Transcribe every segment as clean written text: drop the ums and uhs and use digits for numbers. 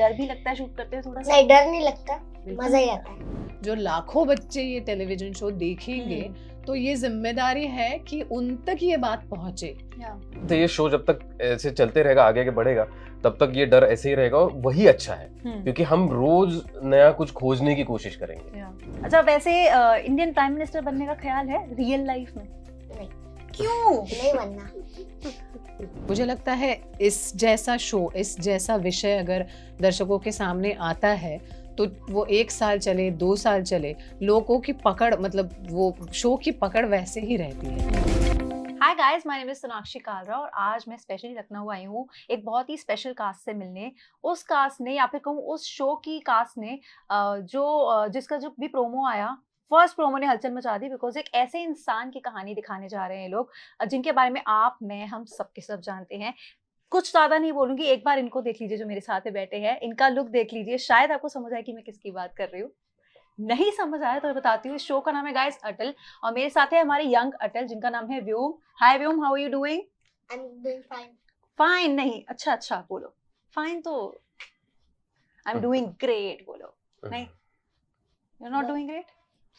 डर भी लगता है शूट करते हुए थोड़ा सा? नहीं, डर नहीं लगता, मजा ही आता है। जो लाखों बच्चे ये टेलीविजन शो देखेंगे तो ये जिम्मेदारी है कि उन तक ये बात पहुंचे। तो ये शो जब तक ऐसे चलते रहेगा, आगे के बढ़ेगा, तब तक ये डर ऐसे ही रहेगा और वही अच्छा है, क्योंकि हम रोज नया कुछ खोजने की कोशिश करेंगे। अच्छा, वैसे इंडियन प्राइम मिनिस्टर बनने का ख्याल है रियल लाइफ में? नहीं। क्यों? नहीं बनना। मुझे लगता है इस जैसा शो, इस जैसा विषय अगर दर्शकों के सामने आता है तो वो 1 साल चले, 2 साल चले, लोगों की पकड़, मतलब वो शो की पकड़ वैसे ही रहती है। Hi guys, my name is Sonakshi Kalra और आज मैं स्पेशली लखनऊ आई हूँ एक बहुत ही स्पेशल कास्ट से मिलने। उस कास्ट ने, या फिर कहूँ उस शो की कास्ट ने, जिसका जो भी प्रोमो आया, फर्स्ट प्रोमो ने हलचल मचा दी। बिकॉज एक ऐसे इंसान की कहानी दिखाने जा रहे हैं लोग जिनके बारे में आप, मैं, हम सब के सब जानते हैं। कुछ ज्यादा नहीं बोलूंगी, एक बार इनको देख लीजिए जो मेरे साथ में बैठे हैं, इनका लुक देख लीजिए, शायद आपको समझ आए कि मैं किसकी बात कर रही हूँ। नहीं समझ आया तो मैं बताती हूँ। इस शो का नाम है गाइस अटल और मेरे साथ है हमारे यंग अटल जिनका नाम है Vyom. Hi Vyom, how are you doing? I am doing fine. Fine नहीं, अच्छा बोलो। फाइन तो आई एम डूइंग ग्रेट बोलो। नहीं, you are not doing great?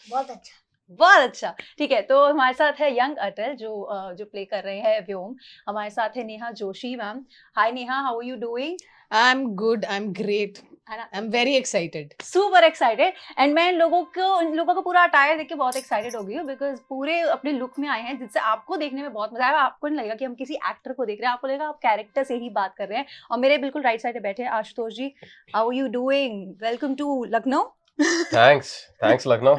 बहुत अच्छा। बहुत अच्छा, ठीक है। तो हमारे साथ है यंग अटल जो प्ले कर रहे हैं व्योम। हमारे साथ है Neha Joshi ma'am. Hi Neha, how are you doing? I am good, I am great, है ना? I am very excited, super excited. And मैं इन लोगों का पूरा अटायर देख के बहुत एक्साइटेड हो गई हूँ। बिकॉज पूरे अपने लुक में आए हैं जिससे आपको देखने में बहुत मजा आएगा। आपको नहीं लगेगा कि हम किसी एक्टर को देख रहे हैं, आपको लगेगा आप कैरेक्टर से ही बात कर रहे हैं। और मेरे बिल्कुल राइट साइड पे बैठे हैं Ashutosh ji. How are you doing? Welcome to Lucknow. Thanks Lucknow.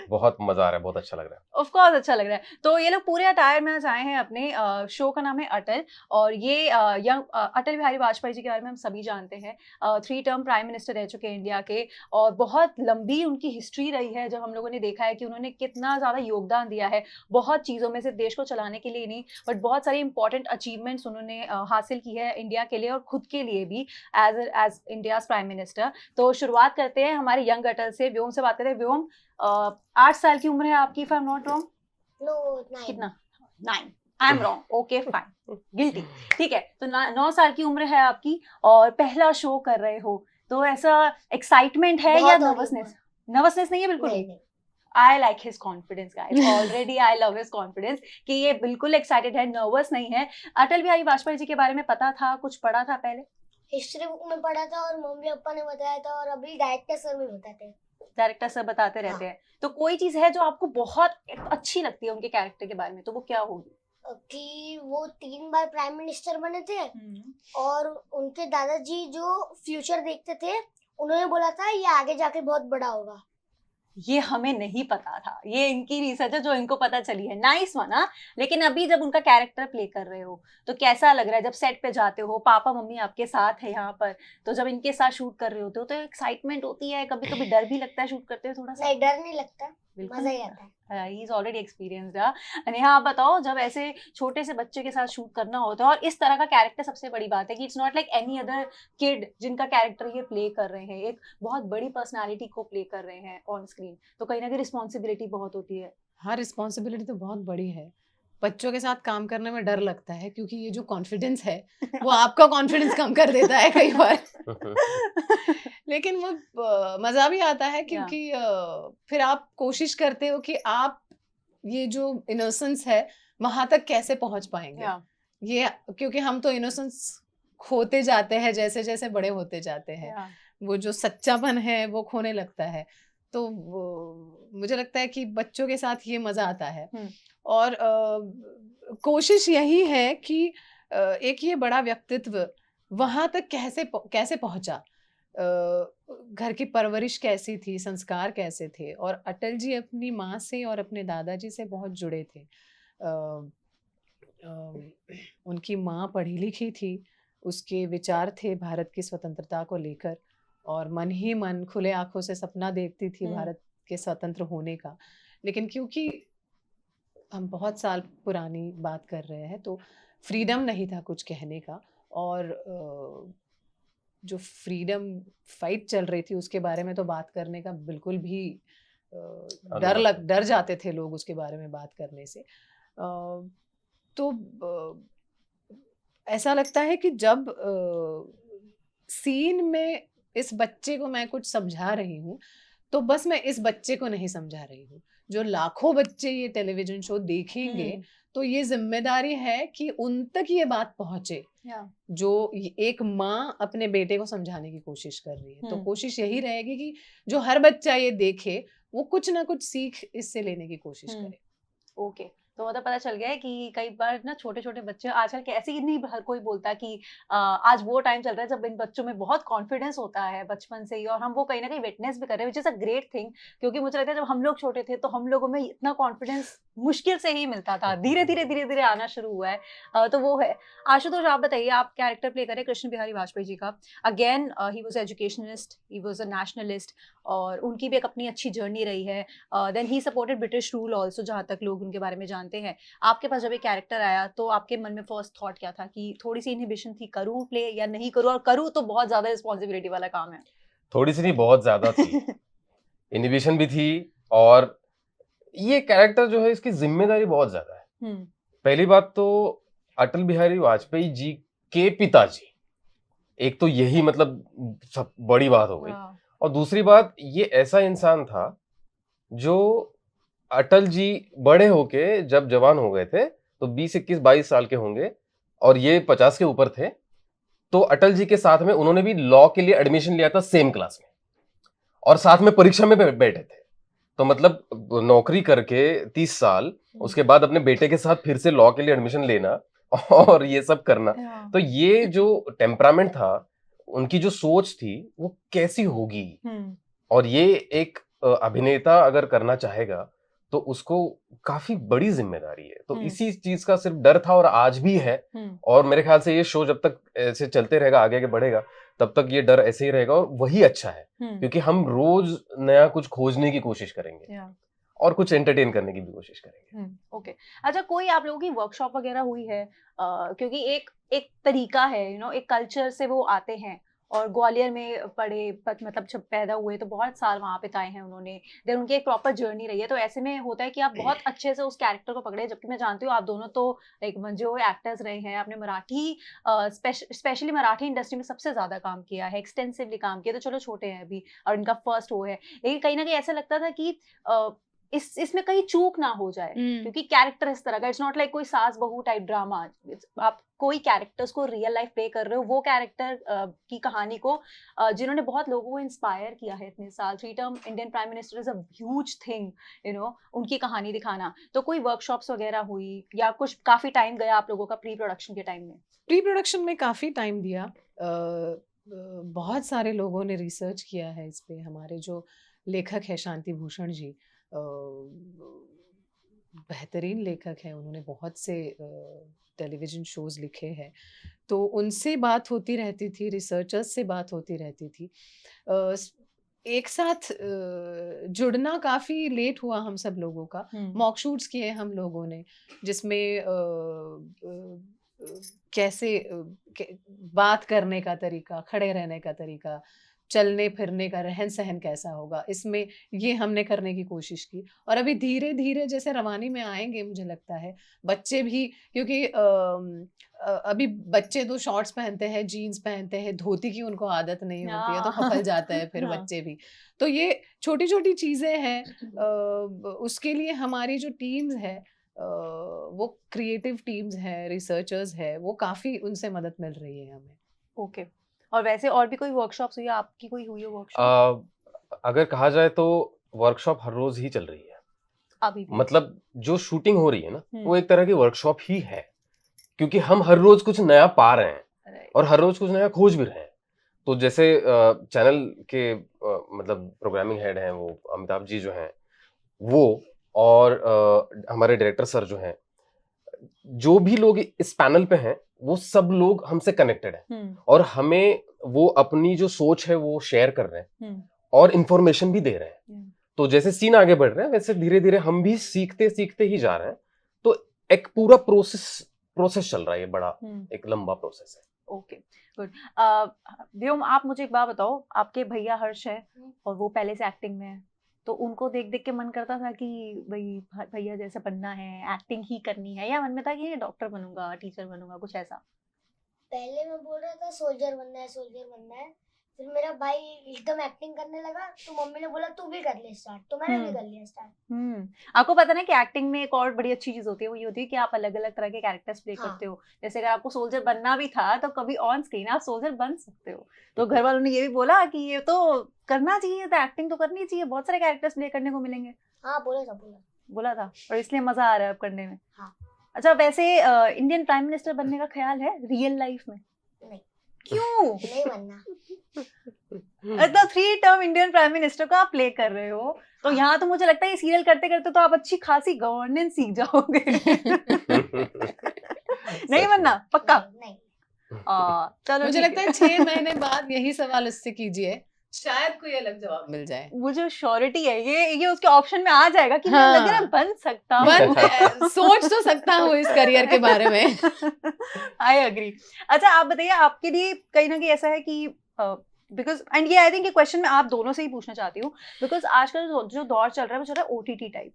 बहुत मजा आ रहा है, बहुत अच्छा लग रहा है। ऑफ कोर्स अच्छा लग रहा है। तो ये लोग पूरे अटायर में आज आए हैं अपने शो का नाम है अटल। और ये अटल बिहारी वाजपेयी जी के बारे में हम सभी जानते हैं। 3 टर्म प्राइम मिनिस्टर रह चुके हैं इंडिया के और बहुत लंबी उनकी हिस्ट्री रही है। जब हम लोगों ने देखा है कि उन्होंने कितना ज़्यादा योगदान दिया है बहुत चीज़ों में, सिर्फ देश को चलाने के लिए नहीं, बट बहुत सारी इंपॉर्टेंट अचीवमेंट्स उन्होंने हासिल की है इंडिया के लिए और खुद के लिए भी एज इंडियाज प्राइम मिनिस्टर। तो शुरुआत करते हैं हमारे यंग अटल से, व्योम से बात करते हैं। व्योम, 8 साल की उम्र है आपकी, if I am not wrong? No, 9। कितना? 9। I am wrong, okay fine, guilty. ठीक है, तो 9 साल की उम्र है आपकी और पहला शो कर रहे हो, तो ऐसा एक्साइटमेंट है या नर्वसनेस? नर्वसनेस नहीं है बिल्कुल नहीं, भी? नहीं। I like his confidence guys, already I love his confidence कि ये बिल्कुल एक्साइटेड है, नर्वस नहीं है। अटल बिहारी वाजपेयी जी के बारे में पता था, कुछ पढ़ा था पहले? हिस्ट्री बुक में पढ़ा था और मम्मी पापा ने बताया था और अभी डायरेक्टर सर भी बताते हैं। डायरेक्टर सर बताते रहते हैं। तो कोई चीज है जो आपको बहुत अच्छी लगती है उनके कैरेक्टर के बारे में, तो वो क्या होगी? कि वो 3 बार प्राइम मिनिस्टर बने थे और उनके दादाजी जो फ्यूचर देखते थे, उन्होंने बोला था ये आगे जाके बहुत बड़ा होगा। ये हमें नहीं पता था, ये इनकी रिसर्च है जो इनको पता चली है। Nice one. हाँ, लेकिन अभी जब उनका कैरेक्टर प्ले कर रहे हो तो कैसा लग रहा है? जब सेट पे जाते हो, पापा मम्मी आपके साथ है यहाँ पर, तो जब इनके साथ शूट कर रहे होते हो तो एक्साइटमेंट होती है, कभी कभी डर भी लगता है शूट करते हुए थोड़ा सा? नहीं, डर नहीं लगता, बिल्कुल मजा ही आता है। He is already experienced. Neha, आप बताओ, जब ऐसे छोटे से बच्चे के साथ शूट करना होता है और इस तरह का कैरेक्टर, सबसे बड़ी बात है कि it's not like any other kid जिनका कैरेक्टर ये प्ले कर रहे हैं, एक बहुत बड़ी पर्सनालिटी को प्ले कर रहे हैं ऑन स्क्रीन, तो कहीं ना कहीं रिस्पॉन्सिबिलिटी बहुत होती है। हाँ, रिस्पॉन्सिबिलिटी तो बहुत बड़ी है। बच्चों के साथ काम करने में डर लगता है क्योंकि ये जो कॉन्फिडेंस है वो आपका कॉन्फिडेंस कम कर देता है कई बार। लेकिन वो मजा भी आता है क्योंकि फिर आप कोशिश करते हो कि आप ये जो इनोसेंस है वहां तक कैसे पहुंच पाएंगे। ये क्योंकि हम तो इनोसेंस खोते जाते हैं जैसे जैसे बड़े होते जाते हैं, वो जो सच्चापन है वो खोने लगता है। तो मुझे लगता है कि बच्चों के साथ ये मजा आता है। और कोशिश यही है कि एक ये बड़ा व्यक्तित्व वहां तक कैसे पहुंचा, घर की परवरिश कैसी थी, संस्कार कैसे थे। और अटल जी अपनी माँ से और अपने दादाजी से बहुत जुड़े थे। उनकी माँ पढ़ी लिखी थी, उसके विचार थे भारत की स्वतंत्रता को लेकर और मन ही मन खुले आंखों से सपना देखती थी भारत के स्वतंत्र होने का। लेकिन क्योंकि हम बहुत साल पुरानी बात कर रहे हैं तो फ्रीडम नहीं था कुछ कहने का, और जो फ्रीडम फाइट चल रही थी उसके बारे में तो बात करने का बिल्कुल भी डर जाते थे लोग उसके बारे में बात करने से। तो ऐसा लगता है कि जब सीन में इस बच्चे को मैं कुछ समझा रही हूँ, तो बस मैं इस बच्चे को नहीं समझा रही हूँ, जो लाखों बच्चे ये टेलीविजन शो देखेंगे, तो ये जिम्मेदारी है कि उन तक ये बात पहुंचे जो एक माँ अपने बेटे को समझाने की कोशिश कर रही है। तो कोशिश यही रहेगी कि जो हर बच्चा ये देखे वो कुछ ना कुछ सीख इससे लेने की कोशिश करे। ओके, तो मतलब पता चल गया है कि कई बार ना छोटे छोटे बच्चे आजकल कैसे ही नहीं हर कोई बोलता कि आज वो टाइम चल रहा है जब इन बच्चों में बहुत कॉन्फिडेंस होता है बचपन से ही, और हम वो कहीं ना कहीं विटनेस भी कर रहे हैं, which is a great thing. क्योंकि मुझे लगता है जब हम लोग छोटे थे तो हम लोगों में इतना कॉन्फिडेंस मुश्किल से ही मिलता था, धीरे धीरे आना शुरू हुआ है। तो वो है। आशुतोष, आप बताइए, आप कैरेक्टर प्ले करें कृष्ण बिहारी वाजपेयी जी का। Again he was educationist, he was a nationalist, और उनकी भी एक अपनी अच्छी जर्नी रही है। Then he supported British rule also, जहाँ तक लोग उनके बारे में जानते हैं। आपके पास जब एक कैरेक्टर आया तो आपके मन में फर्स्ट थॉट क्या था कि थोड़ी सी इनहिबिशन थी, करूँ प्ले या नहीं करूँ, और करूँ तो बहुत ज्यादा रिस्पॉन्सिबिलिटी वाला काम है? थोड़ी सी नहीं, बहुत ज्यादा थी। इनहिबिशन भी थी, और ये कैरेक्टर जो है इसकी जिम्मेदारी बहुत ज्यादा है। पहली बात तो अटल बिहारी वाजपेयी जी के पिताजी, एक तो यही मतलब सब बड़ी बात हो गई। और दूसरी बात, ये ऐसा इंसान था जो अटल जी बड़े होके जब जवान हो गए थे तो 20, 21, 22 साल के होंगे, और ये 50 के ऊपर थे। तो अटल जी के साथ में उन्होंने भी लॉ के लिए एडमिशन लिया था सेम क्लास में, और साथ में परीक्षा में बैठे थे। तो मतलब नौकरी करके 30 साल, उसके बाद अपने बेटे के साथ फिर से लॉ के लिए एडमिशन लेना और ये सब करना। तो ये जो टेम्परामेंट था, उनकी जो सोच थी, वो कैसी होगी। और ये एक अभिनेता अगर करना चाहेगा तो उसको काफी बड़ी जिम्मेदारी है। तो इसी चीज का सिर्फ डर था, और आज भी है। और मेरे ख्याल से ये शो जब तक ऐसे चलते रहेगा, आगे के बढ़ेगा, तब तक ये डर ऐसे ही रहेगा, और वही अच्छा है। क्योंकि हम रोज नया कुछ खोजने की कोशिश करेंगे और कुछ एंटरटेन करने की भी कोशिश करेंगे। ओके। अच्छा, कोई आप लोगों की वर्कशॉप वगैरह हुई है? क्योंकि एक एक तरीका है, एक कल्चर से वो आते हैं, और ग्वालियर में पढ़े, मतलब जब पैदा हुए तो बहुत साल वहाँ बिताए हैं उन्होंने। देन उनकी एक प्रॉपर जर्नी रही है, तो ऐसे में होता है कि आप बहुत अच्छे से उस कैरेक्टर को पकड़े। जबकि मैं जानती हूँ आप दोनों तो एक जो एक्टर्स रहे हैं, आपने मराठी स्पेशली मराठी इंडस्ट्री में सबसे ज्यादा काम किया है, एक्सटेंसिवली काम किया। तो चलो छोटे हैं अभी और इनका फर्स्ट वो है, लेकिन कहीं ना कहीं ऐसा लगता था कि इसमें कहीं चूक ना हो जाए, क्योंकि कैरेक्टर इस तरह का, इट्स नॉट लाइक कोई सास बहू टाइप ड्रामा। आप कोई कैरेक्टर्स को रियल लाइफ प्ले कर रहे हो, वो कैरेक्टर की कहानी को जिन्होंने बहुत लोगों को इंस्पायर किया है इतने साल। 3 term Indian prime minister is a huge thing, उनकी कहानी दिखाना। तो कोई वर्कशॉप्स वगैरह हुई, या कुछ काफी टाइम गया आप लोगों का प्री प्रोडक्शन के टाइम में? प्री प्रोडक्शन में काफी टाइम दिया। बहुत सारे लोगों ने रिसर्च किया है इस पे। हमारे जो लेखक है शांति भूषण जी, बेहतरीन लेखक हैं, उन्होंने बहुत से टेलीविज़न शोज़ लिखे हैं। तो उनसे बात होती रहती थी, रिसर्चर्स से बात होती रहती थी। एक साथ जुड़ना काफ़ी लेट हुआ हम सब लोगों का। मॉक शूट्स किए हम लोगों ने, जिसमें कैसे बात करने का तरीका, खड़े रहने का तरीका, चलने फिरने का रहन सहन कैसा होगा, इसमें ये हमने करने की कोशिश की। और अभी धीरे धीरे जैसे रवानी में आएंगे, मुझे लगता है बच्चे भी, क्योंकि अभी बच्चे तो शॉर्ट्स पहनते हैं, जीन्स पहनते हैं, धोती की उनको आदत नहीं होती है, तो हफल जाता है फिर बच्चे भी। तो ये छोटी छोटी चीजें हैं। उसके लिए हमारी जो टीम्स है, वो क्रिएटिव टीम्स हैं, रिसर्चर्स है, वो काफी उनसे मदद मिल रही है हमें। ओके। और वैसे और भी कोई वर्कशॉप्स हुई है? आपकी कोई हुई है वर्कशॉप? अगर कहा जाए तो वर्कशॉप हर रोज ही चल रही है अभी भी। मतलब जो शूटिंग हो रही है ना, वो एक तरह की वर्कशॉप ही है, क्योंकि हम हर रोज कुछ नया पा रहे हैं और हर रोज कुछ नया खोज भी रहे हैं। तो जैसे चैनल के मतलब प्रोग्रामिंग हेड हैं वो अमिताभ जी जो हैं वो, और हमारे डायरेक्टर सर जो हैं, जो भी लोग इस पैनल पे हैं वो सब लोग हमसे कनेक्टेड हैं, और हमें वो अपनी जो सोच है वो शेयर कर रहे हैं और इंफॉर्मेशन भी दे रहे हैं। तो जैसे सीन आगे बढ़ रहे हैं वैसे धीरे धीरे हम भी सीखते सीखते ही जा रहे हैं। तो एक पूरा प्रोसेस चल रहा है, ये बड़ा एक लंबा प्रोसेस है। Okay, good. व्योम, आप मुझे एक बात बताओ, आपके भैया हर्ष है और वो पहले से एक्टिंग में है, तो उनको देख देख के मन करता था कि भाई भैया जैसा बनना है, एक्टिंग ही करनी है, या मन में था कि डॉक्टर बनूंगा, टीचर बनूंगा, कुछ ऐसा? पहले मैं बोल रहा था सोल्जर बनना है, सोल्जर बनना है। फिर मेरा भाई एकदम एक्टिंग करने लगा, तो मम्मी ने बोला तू भी कर ले स्टार्ट, तो मैंने भी कर लिया स्टार्ट। आपको पता ना कि एक्टिंग में एक और बड़ी अच्छी चीज होती है, वो ये होती है कि आप अलग अलग तरह के कैरेक्टर्स प्ले हाँ। करते हो। जैसे अगर आपको सोल्जर बनना भी था तो कभी ऑन स्क्रीन आप सोल्जर बन सकते हो। तो घर वालों ने ये भी बोला कि ये तो करना चाहिए, तो एक्टिंग तो करनी चाहिए, बहुत सारे कैरेक्टर्स प्ले करने को मिलेंगे। हाँ बोला बोला था और इसलिए मजा आ रहा है अब करने में। हाँ। अच्छा, वैसे इंडियन प्राइम मिनिस्टर बनने का ख्याल है रियल लाइफ में? नहीं। क्यों? नहीं बनना। तो 3 टर्म इंडियन प्राइम मिनिस्टर को आप प्ले कर रहे हो, तो यहाँ तो मुझे लगता है ये सीरियल करते करते तो आप अच्छी खासी गवर्नेंस सीख जाओगे। नहीं बनना पक्का? नहीं। चलो मुझे ठीक लगता है 6 महीने बाद यही सवाल उससे कीजिए, शायद कोई अलग जवाब मिल जाए। मुझे श्योरिटी है ये उसके ऑप्शन में आ जाएगा कि हाँ। मुझे लग रहा है बन सकता हूँ। सोच तो सकता हूँ इस करियर के बारे में। I agree. अच्छा, आप बताइए, आपके लिए कहीं ना कहीं ऐसा है कि बिकॉज एंड ये आई थिंक ये क्वेश्चन मैं आप दोनों से ही पूछना चाहती हूँ, बिकॉज आजकल जो दौर चल रहा है वो चल रहा है OTT टाइप।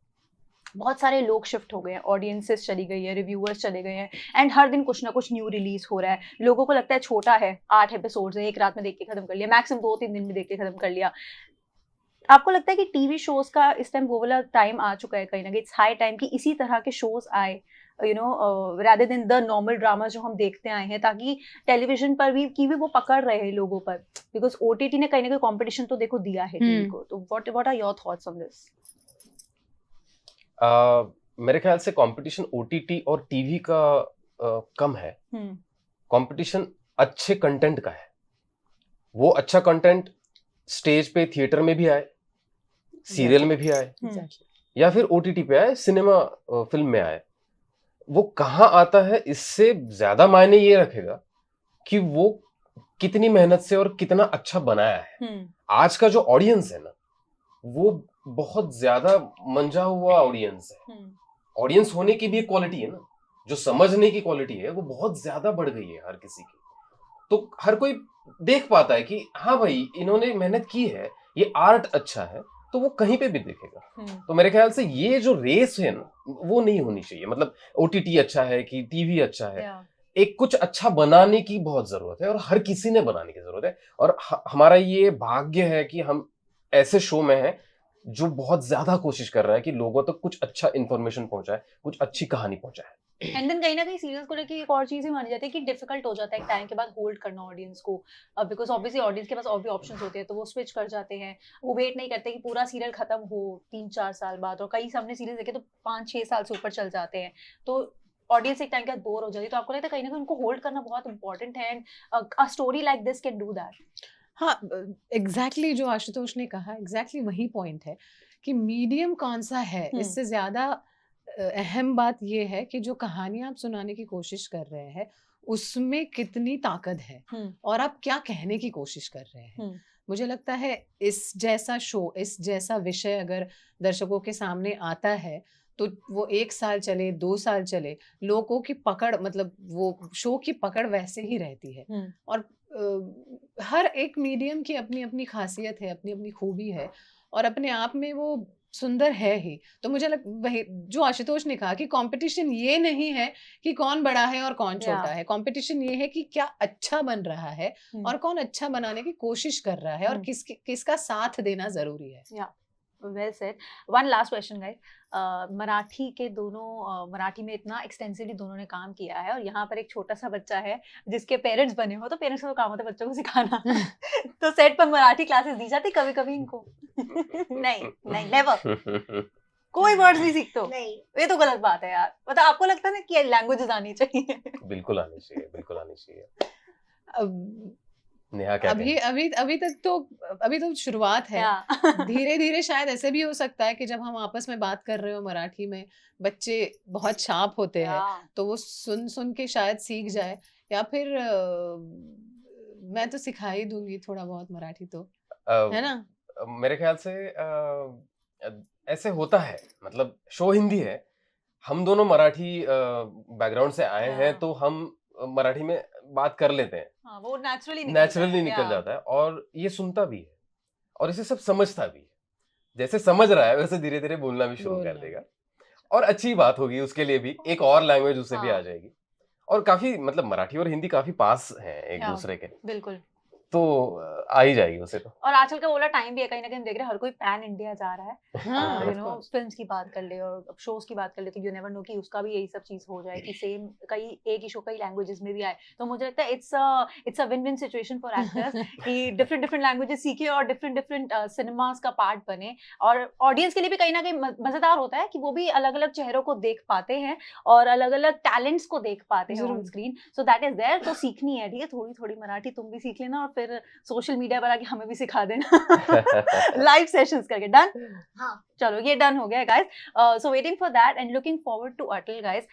बहुत सारे लोग शिफ्ट हो गए हैं, ऑडियंसेस चली गई है, रिव्यूअर्स चले गए हैं, एंड हर दिन कुछ ना कुछ न्यू रिलीज हो रहा है। लोगों को लगता है छोटा है, 8 एपिसोड्स है, एक रात में देख के खत्म कर लिया, मैक्सिमम 2-3 दिन में देख के खत्म कर लिया। आपको लगता है कि टीवी शोज का इस टाइम वो वाला टाइम आ चुका है कहीं ना कहीं, इट्स हाई टाइम कि इसी तरह के शोज आए, rather than the normal drama जो हम देखते आए हैं, ताकि टेलीविजन पर भी वो पकड़ रहे हैं लोगों पर, बिकॉज OTT ने कहीं ना कहीं कंपटीशन तो देखो दिया है टीवी को। तो what are your thoughts on this? मेरे ख्याल से कंपटीशन OTT और टीवी का कम है। कंपटीशन अच्छे कंटेंट का है। वो अच्छा कंटेंट स्टेज पे, थिएटर में भी आए, सीरियल में भी आए, या फिर OTT पे आए, सिनेमा फिल्म में आए। वो कहाँ आता है इससे ज्यादा मायने ये रखेगा कि वो कितनी मेहनत से और कितना अच्छा बनाया है। आज का जो ऑडियंस है ना, वो बहुत ज्यादा मंझा हुआ ऑडियंस है। ऑडियंस होने की भी एक क्वालिटी है ना, जो समझने की क्वालिटी है वो बहुत ज्यादा बढ़ गई है हर किसी की। तो हर कोई देख पाता है कि हाँ भाई, इन्होंने मेहनत की है, ये आर्ट अच्छा है, तो वो कहीं पे भी देखेगा। तो मेरे ख्याल से ये जो रेस है ना, वो नहीं होनी चाहिए। मतलब OTT अच्छा है कि टीवी अच्छा है, एक कुछ अच्छा बनाने की बहुत जरूरत है, और हर किसी ने बनाने की जरूरत है। और हमारा ये भाग्य है कि हम ऐसे शो में हैं जो बहुत ज्यादा कोशिश कर रहा है कि लोगों तक कुछ अच्छा इंफॉर्मेशन पहुंचाए, कुछ अच्छी कहानी पहुंचाए। एंड देन कहीं ना कहीं सीरियल्स को लेके एक और चीज ही मानी जाती है कि डिफिकल्ट हो जाता है एक टाइम के बाद होल्ड करना ऑडियंस को, बिकॉज ऑब्वियसली ऑडियंस के पास और भी ऑप्शंस होते हैं, तो वो स्विच कर जाते हैं। वो वेट नहीं करते कि पूरा सीरियल खत्म हो 3-4 साल बाद, और कई सामने सीरीज देखे तो 5-6 साल से ऊपर चल जाते हैं, तो ऑडियंस एक टाइम के बाद बोर हो जाती है। तो आपको लगता है कहीं ना कहीं उनको होल्ड करना बहुत इंपॉर्टेंट है, and a story like this can do that? हाँ, एग्जैक्टली जो आशुतोष ने कहा, एग्जैक्टली वही पॉइंट है कि मीडियम कौन सा है। इससे ज्यादा अहम बात ये है कि जो कहानियां आप सुनाने की कोशिश कर रहे हैं उसमें कितनी ताकत है और आप क्या कहने की कोशिश कर रहे हैं। मुझे लगता है इस जैसा शो, इस जैसा विषय अगर दर्शकों के सामने आता है तो वो 1 साल चले, 2 साल चले, लोगों की पकड़, मतलब वो शो की पकड़ वैसे ही रहती है। और हर एक मीडियम की अपनी अपनी खासियत है, अपनी अपनी खूबी है, और अपने आप में वो सुंदर है ही। तो मुझे वही जो आशुतोष ने कहा कि कंपटीशन ये नहीं है कि कौन बड़ा है और कौन छोटा है। कंपटीशन ये है कि क्या अच्छा बन रहा है और कौन अच्छा बनाने की कोशिश कर रहा है, और किसका साथ देना जरूरी है। Well said. One last question guys, Marathi के दोनों मराठी में इतना एक्सटेंसिवली दोनों ने काम किया है, और यहाँ पर एक छोटा सा बच्चा है जिसके पेरेंट्स बने हो, तो पेरेंट्स का तो काम होता है बच्चों को सिखाना। तो सेट पर मराठी क्लासेस दी जाती कभी कभी इनको? नहीं, नेवर। कोई वर्ड्स नहीं सीखते हो? नहीं, ये तो गलत बात है यार। मतलब आपको लगता है ना कि लैंग्वेजेस आनी चाहिए? बिल्कुल आनी चाहिए, बिल्कुल आनी चाहिए। अभी तो शुरुआत है। धीरे धीरे शायद ऐसे भी हो सकता है कि जब हम आपस में बात कर रहे हो मराठी में, बच्चे बहुत शार्प होते हैं तो वो सुन के शायद सीख जाए, या फिर मैं तो सिखा ही दूंगी थोड़ा बहुत मराठी, तो है ना। मेरे ख्याल से ऐसे होता है, मतलब शो हिंदी है, हम दोनों मराठी बैकग्राउंड से आए हैं, तो हम मराठी में बात कर लेते हैं। हाँ, वो नेचुरली निकल जाता है, और ये सुनता भी है और इसे सब समझता भी है। जैसे समझ रहा है वैसे धीरे धीरे बोलना भी शुरू कर देगा, और अच्छी बात होगी उसके लिए भी, एक और लैंग्वेज उसे भी आ जाएगी। और काफी मतलब मराठी और हिंदी काफी पास हैं एक या, दूसरे के, बिल्कुल। तो आ ही जाएगी उसे तो। और आजकल का वाला टाइम भी है, कहीं ना कहीं हम देख रहे हैं हर कोई पैन इंडिया जा रहा है। हाँ, you of know course. Films की बात कर ले और शोज की बात कर ले, तो यू नेवर नो कि उसका भी यही सब चीज हो जाए कि सेम कई एक ही शो कई लैंग्वेजेस में भी आए। तो मुझे लगता है it's a win win situation for actors कि डिफरेंट डिफरेंट लैंग्वेजेस सीखे और डिफरेंट डिफरेंट सिनेमास का पार्ट बने। और ऑडियंस के लिए भी कहीं ना कहीं मजेदार होता है कि वो भी अलग अलग चेहरों को देख पाते हैं और अलग अलग टैलेंट्स को देख पाते हैं ऑन जरूर। Screen. So that is there. तो सीखनी है, ठीक है, थोड़ी थोड़ी मराठी तुम भी सीख लेना और फिर सोशल मीडिया पर आके हमें भी सिखा देना लाइव सेशंस करके। डन? हाँ। चलो ये डन हो गया guys. So waiting for that and looking forward to Atal guys,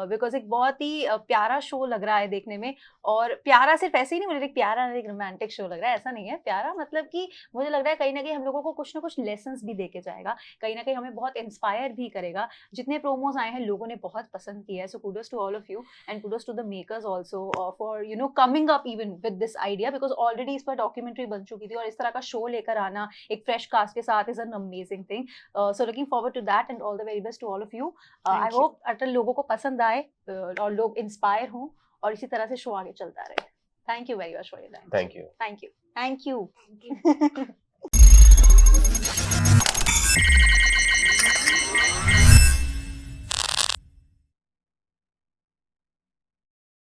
because एक बहुत ही प्यारा शो लग रहा है देखने में। और प्यारा सिर्फ ऐसे ही नहीं, मुझे एक प्यारा एक रोमांटिक शो लग रहा है, ऐसा नहीं है। प्यारा मतलब कि मुझे लग रहा है कहीं ना कहीं हम लोगों को कुछ ना कुछ लेसन्स भी देके जाएगा, कहीं ना कहीं हमें बहुत इंस्पायर भी करेगा। जितने प्रोमोज आए हैं लोगों ने बहुत पसंद किया है, so kudos to all of you and kudos to the makers also for you know coming up even with this idea, because already इस पर डॉक्यूमेंटरी बन चुकी थी और इस तरह का शो लेकर आना एक फ्रेश कास्ट के साथ is an amazing thing. So looking forward to that and all the very best to all of you. I Thank you. Hope Atal लोगों को पसंद आए और लोग इंस्पायर हों और इसी तरह से शो आगे चलता रहे। Thank you very much for your time. Thank you. Thank you. Thank you. Thank you.